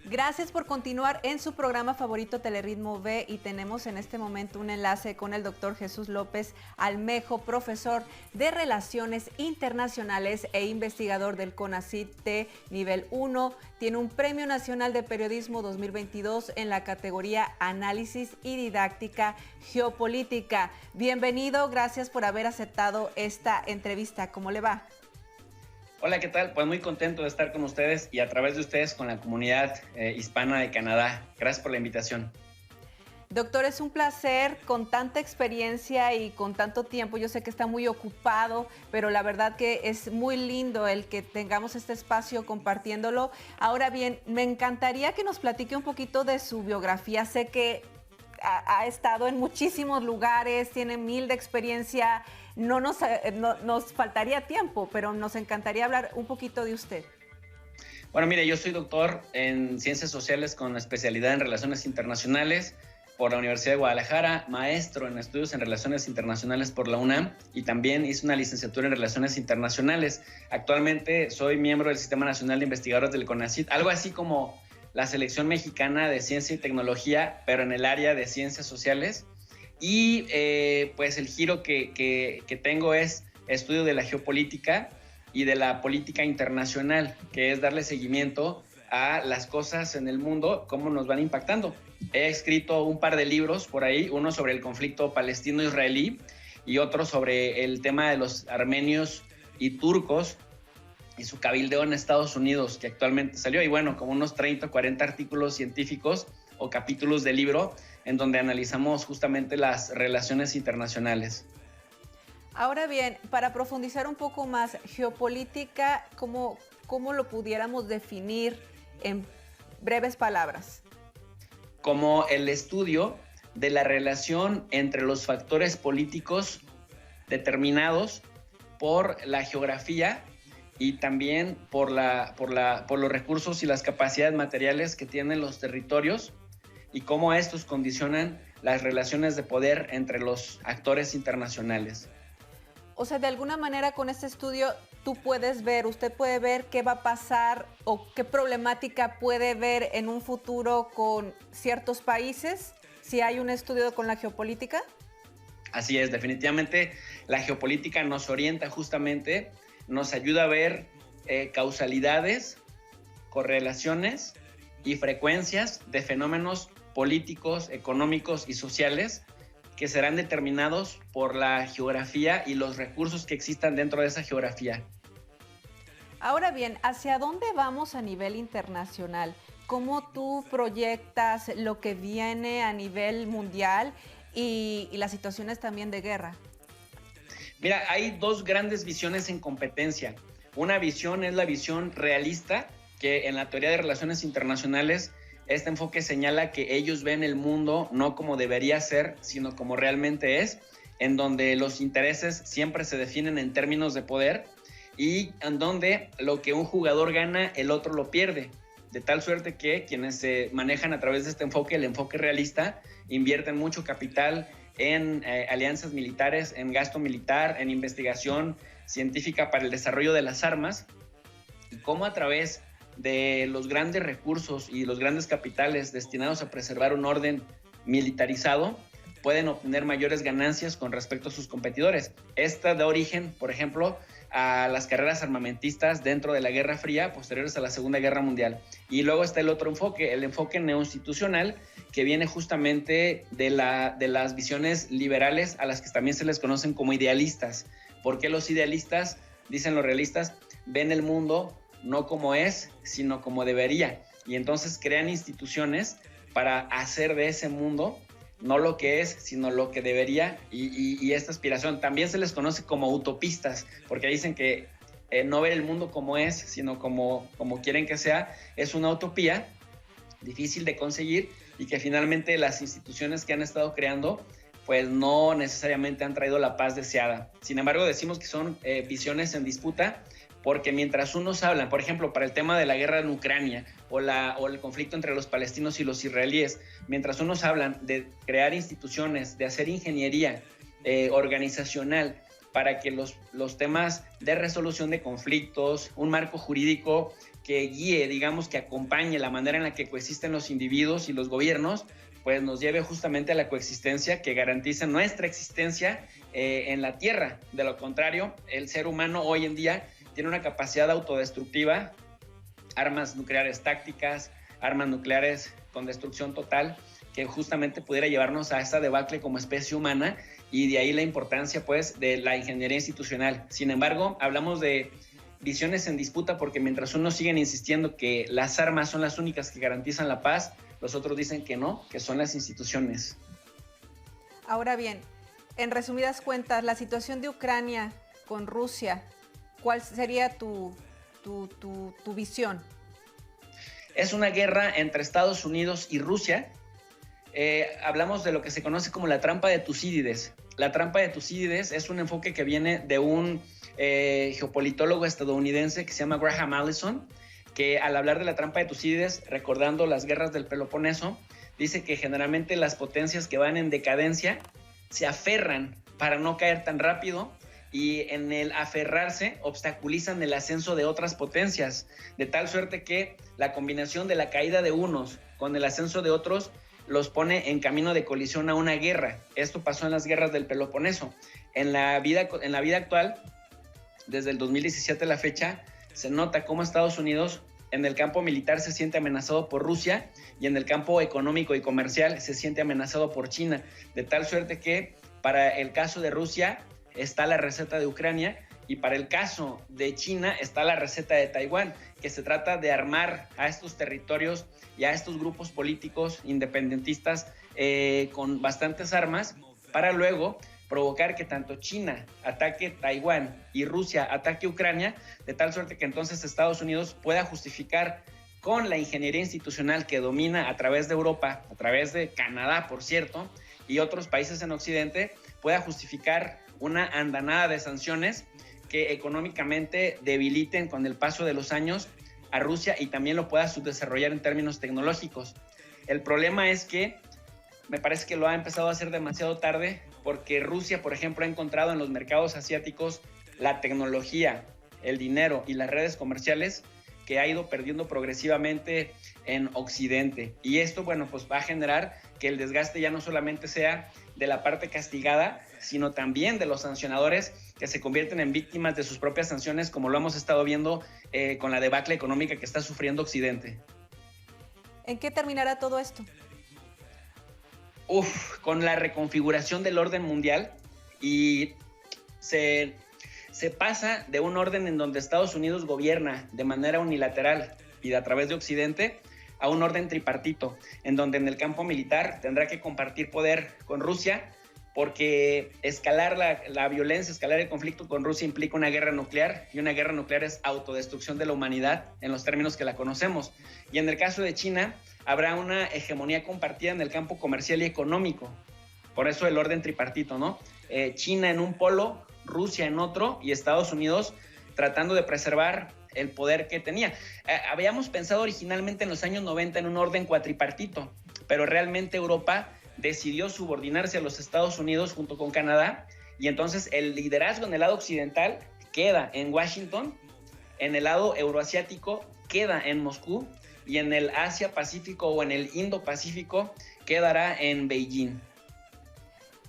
Gracias por continuar en su programa favorito Telerritmo V y tenemos en este momento un enlace con el doctor Jesús López Almejo, profesor de Relaciones Internacionales e investigador del CONACYT de nivel 1. Tiene un Premio Nacional de Periodismo 2022 en la categoría Análisis y Didáctica Geopolítica. Bienvenido, gracias por haber aceptado esta entrevista. ¿Cómo le va? Hola, ¿qué tal? Pues muy contento de estar con ustedes y a través de ustedes con la comunidad hispana de Canadá. Gracias por la invitación. Doctor, es un placer con tanta experiencia y con tanto tiempo. Yo sé que está muy ocupado, pero la verdad que es muy lindo el que tengamos este espacio compartiéndolo. Ahora bien, me encantaría que nos platique un poquito de su biografía. Sé que ha estado en muchísimos lugares, tiene 1000 de experiencia. No nos faltaría tiempo, pero nos encantaría hablar un poquito de usted. Bueno, mire, yo soy doctor en Ciencias Sociales con especialidad en Relaciones Internacionales por la Universidad de Guadalajara, maestro en Estudios en Relaciones Internacionales por la UNAM y también hice una licenciatura en Relaciones Internacionales. Actualmente soy miembro del Sistema Nacional de Investigadores del CONACYT, algo así como la Selección Mexicana de Ciencia y Tecnología, pero en el área de Ciencias Sociales. Y pues el giro que tengo es estudio de la geopolítica y de la política internacional, que es darle seguimiento a las cosas en el mundo, cómo nos van impactando. He escrito un par de libros por ahí, uno sobre el conflicto palestino-israelí y otro sobre el tema de los armenios y turcos y su cabildeo en Estados Unidos, que actualmente salió, y bueno, como unos 30 o 40 artículos científicos o capítulos de libro en donde analizamos justamente las relaciones internacionales. Ahora bien, para profundizar un poco más, geopolítica, ¿cómo lo pudiéramos definir en breves palabras? Como el estudio de la relación entre los factores políticos determinados por la geografía y también por los recursos y las capacidades materiales que tienen los territorios y cómo estos condicionan las relaciones de poder entre los actores internacionales. O sea, de alguna manera con este estudio usted puede ver qué va a pasar o qué problemática puede ver en un futuro con ciertos países, si hay un estudio con la geopolítica. Así es, definitivamente la geopolítica nos orienta justamente, nos ayuda a ver causalidades, correlaciones y frecuencias de fenómenos políticos, económicos y sociales que serán determinados por la geografía y los recursos que existan dentro de esa geografía. Ahora bien, ¿hacia dónde vamos a nivel internacional? ¿Cómo tú proyectas lo que viene a nivel mundial y las situaciones también de guerra? Mira, hay dos grandes visiones en competencia. Una visión es la visión realista, que en la teoría de relaciones internacionales este enfoque señala que ellos ven el mundo no como debería ser, sino como realmente es, en donde los intereses siempre se definen en términos de poder y en donde lo que un jugador gana, el otro lo pierde. De tal suerte que quienes se manejan a través de este enfoque, el enfoque realista, invierten mucho capital en alianzas militares, en gasto militar, en investigación científica para el desarrollo de las armas, y cómo a través de los grandes recursos y los grandes capitales destinados a preservar un orden militarizado pueden obtener mayores ganancias con respecto a sus competidores. Esta da origen, por ejemplo, a las carreras armamentistas dentro de la Guerra Fría, posteriores a la Segunda Guerra Mundial. Y luego está el otro enfoque, el enfoque neoinstitucional, que viene justamente de las visiones liberales, a las que también se les conocen como idealistas. ¿Por qué los idealistas, dicen los realistas, ven el mundo no como es, sino como debería? Y entonces crean instituciones para hacer de ese mundo no lo que es, sino lo que debería, y esta aspiración también se les conoce como utopistas, porque dicen que no ver el mundo como es, sino como quieren que sea, es una utopía difícil de conseguir y que finalmente las instituciones que han estado creando pues no necesariamente han traído la paz deseada. Sin embargo, decimos que son visiones en disputa, porque mientras unos hablan, por ejemplo, para el tema de la guerra en Ucrania o el conflicto entre los palestinos y los israelíes, mientras unos hablan de crear instituciones, de hacer ingeniería organizacional para que los temas de resolución de conflictos, un marco jurídico que guíe, digamos, que acompañe la manera en la que coexisten los individuos y los gobiernos, pues nos lleve justamente a la coexistencia que garantice nuestra existencia en la Tierra. De lo contrario, el ser humano hoy en día tiene una capacidad autodestructiva, armas nucleares tácticas, armas nucleares con destrucción total, que justamente pudiera llevarnos a esta debacle como especie humana, y de ahí la importancia pues de la ingeniería institucional. Sin embargo, hablamos de visiones en disputa porque mientras unos siguen insistiendo que las armas son las únicas que garantizan la paz, los otros dicen que no, que son las instituciones. Ahora bien, en resumidas cuentas, la situación de Ucrania con Rusia, ¿cuál sería tu visión? Es una guerra entre Estados Unidos y Rusia. Hablamos de lo que se conoce como la trampa de Tucídides. La trampa de Tucídides es un enfoque que viene de un geopolitólogo estadounidense que se llama Graham Allison, que al hablar de la trampa de Tucídides, recordando las guerras del Peloponeso, dice que generalmente las potencias que van en decadencia se aferran para no caer tan rápido, y en el aferrarse obstaculizan el ascenso de otras potencias, de tal suerte que la combinación de la caída de unos con el ascenso de otros los pone en camino de colisión a una guerra. Esto pasó en las guerras del Peloponeso. En la vida actual, desde el 2017 a la fecha, se nota cómo Estados Unidos en el campo militar se siente amenazado por Rusia, y en el campo económico y comercial se siente amenazado por China, de tal suerte que para el caso de Rusia está la receta de Ucrania, y para el caso de China está la receta de Taiwán, que se trata de armar a estos territorios y a estos grupos políticos independentistas con bastantes armas, para luego provocar que tanto China ataque Taiwán y Rusia ataque Ucrania, de tal suerte que entonces Estados Unidos pueda justificar con la ingeniería institucional que domina a través de Europa, a través de Canadá, por cierto, y otros países en Occidente, pueda justificar una andanada de sanciones que económicamente debiliten con el paso de los años a Rusia y también lo pueda subdesarrollar en términos tecnológicos. El problema es que me parece que lo ha empezado a hacer demasiado tarde, porque Rusia, por ejemplo, ha encontrado en los mercados asiáticos la tecnología, el dinero y las redes comerciales que ha ido perdiendo progresivamente en Occidente. Y esto, bueno, pues va a generar que el desgaste ya no solamente sea de la parte castigada, sino también de los sancionadores, que se convierten en víctimas de sus propias sanciones, como lo hemos estado viendo con la debacle económica que está sufriendo Occidente. ¿En qué terminará todo esto? Con la reconfiguración del orden mundial, y se pasa de un orden en donde Estados Unidos gobierna de manera unilateral y a través de Occidente a un orden tripartito, en donde en el campo militar tendrá que compartir poder con Rusia, porque escalar la violencia, escalar el conflicto con Rusia implica una guerra nuclear, y una guerra nuclear es autodestrucción de la humanidad en los términos que la conocemos. Y en el caso de China, habrá una hegemonía compartida en el campo comercial y económico. Por eso el orden tripartito, ¿no? China en un polo, Rusia en otro, y Estados Unidos tratando de preservar el poder que tenía. Habíamos pensado originalmente en los años 90 en un orden cuatripartito, pero realmente Europa decidió subordinarse a los Estados Unidos junto con Canadá, y entonces el liderazgo en el lado occidental queda en Washington, en el lado euroasiático queda en Moscú, y en el Asia-Pacífico o en el Indo-Pacífico quedará en Beijing.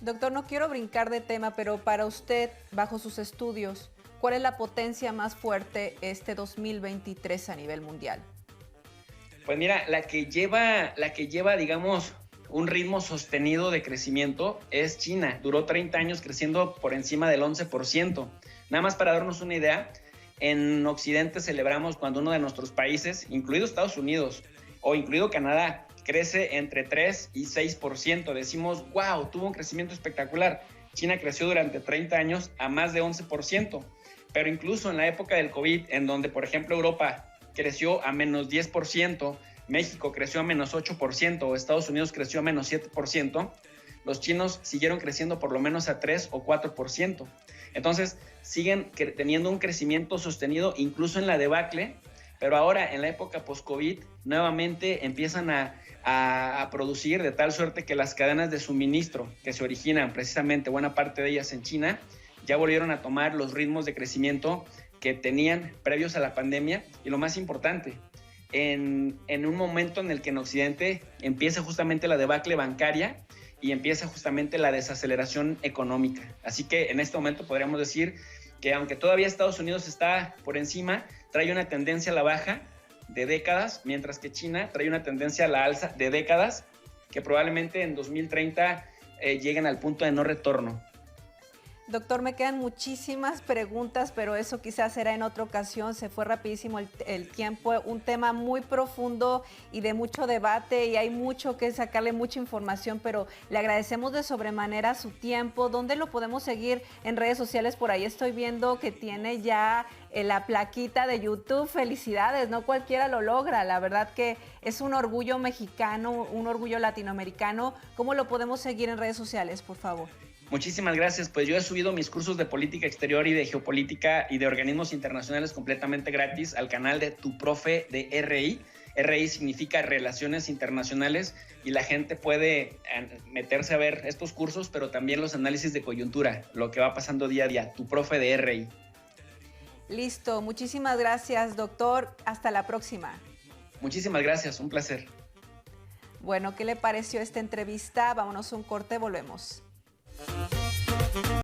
Doctor, no quiero brincar de tema, pero para usted, bajo sus estudios, ¿cuál es la potencia más fuerte este 2023 a nivel mundial? Pues mira, la que lleva, digamos, un ritmo sostenido de crecimiento es China. Duró 30 años creciendo por encima del 11%. Nada más para darnos una idea, en Occidente celebramos cuando uno de nuestros países, incluido Estados Unidos o incluido Canadá, crece entre 3 y 6%. Decimos, wow, tuvo un crecimiento espectacular. China creció durante 30 años a más de 11%. Pero incluso en la época del COVID, en donde, por ejemplo, Europa creció a menos 10%, México creció a menos 8%, o Estados Unidos creció a menos 7%, los chinos siguieron creciendo por lo menos a 3 o 4%. Entonces, siguen teniendo un crecimiento sostenido incluso en la debacle, pero ahora en la época post-COVID nuevamente empiezan a producir, de tal suerte que las cadenas de suministro que se originan precisamente buena parte de ellas en China ya volvieron a tomar los ritmos de crecimiento que tenían previos a la pandemia. Y lo más importante, en un momento en el que en Occidente empieza justamente la debacle bancaria y empieza justamente la desaceleración económica. Así que en este momento podríamos decir que aunque todavía Estados Unidos está por encima, trae una tendencia a la baja de décadas, mientras que China trae una tendencia a la alza de décadas, que probablemente en 2030 lleguen al punto de no retorno. Doctor, me quedan muchísimas preguntas, pero eso quizás será en otra ocasión. Se fue rapidísimo el tiempo. Un tema muy profundo y de mucho debate, y hay mucho que sacarle, mucha información, pero le agradecemos de sobremanera su tiempo. ¿Dónde lo podemos seguir en redes sociales? Por ahí estoy viendo que tiene ya la plaquita de YouTube. Felicidades, no cualquiera lo logra. La verdad que es un orgullo mexicano, un orgullo latinoamericano. ¿Cómo lo podemos seguir en redes sociales, por favor? Muchísimas gracias. Pues yo he subido mis cursos de política exterior y de geopolítica y de organismos internacionales completamente gratis al canal de Tu Profe de RI. RI significa Relaciones Internacionales, y la gente puede meterse a ver estos cursos, pero también los análisis de coyuntura, lo que va pasando día a día. Tu Profe de RI. Listo. Muchísimas gracias, doctor. Hasta la próxima. Muchísimas gracias. Un placer. Bueno, ¿qué le pareció esta entrevista? Vámonos a un corte, volvemos.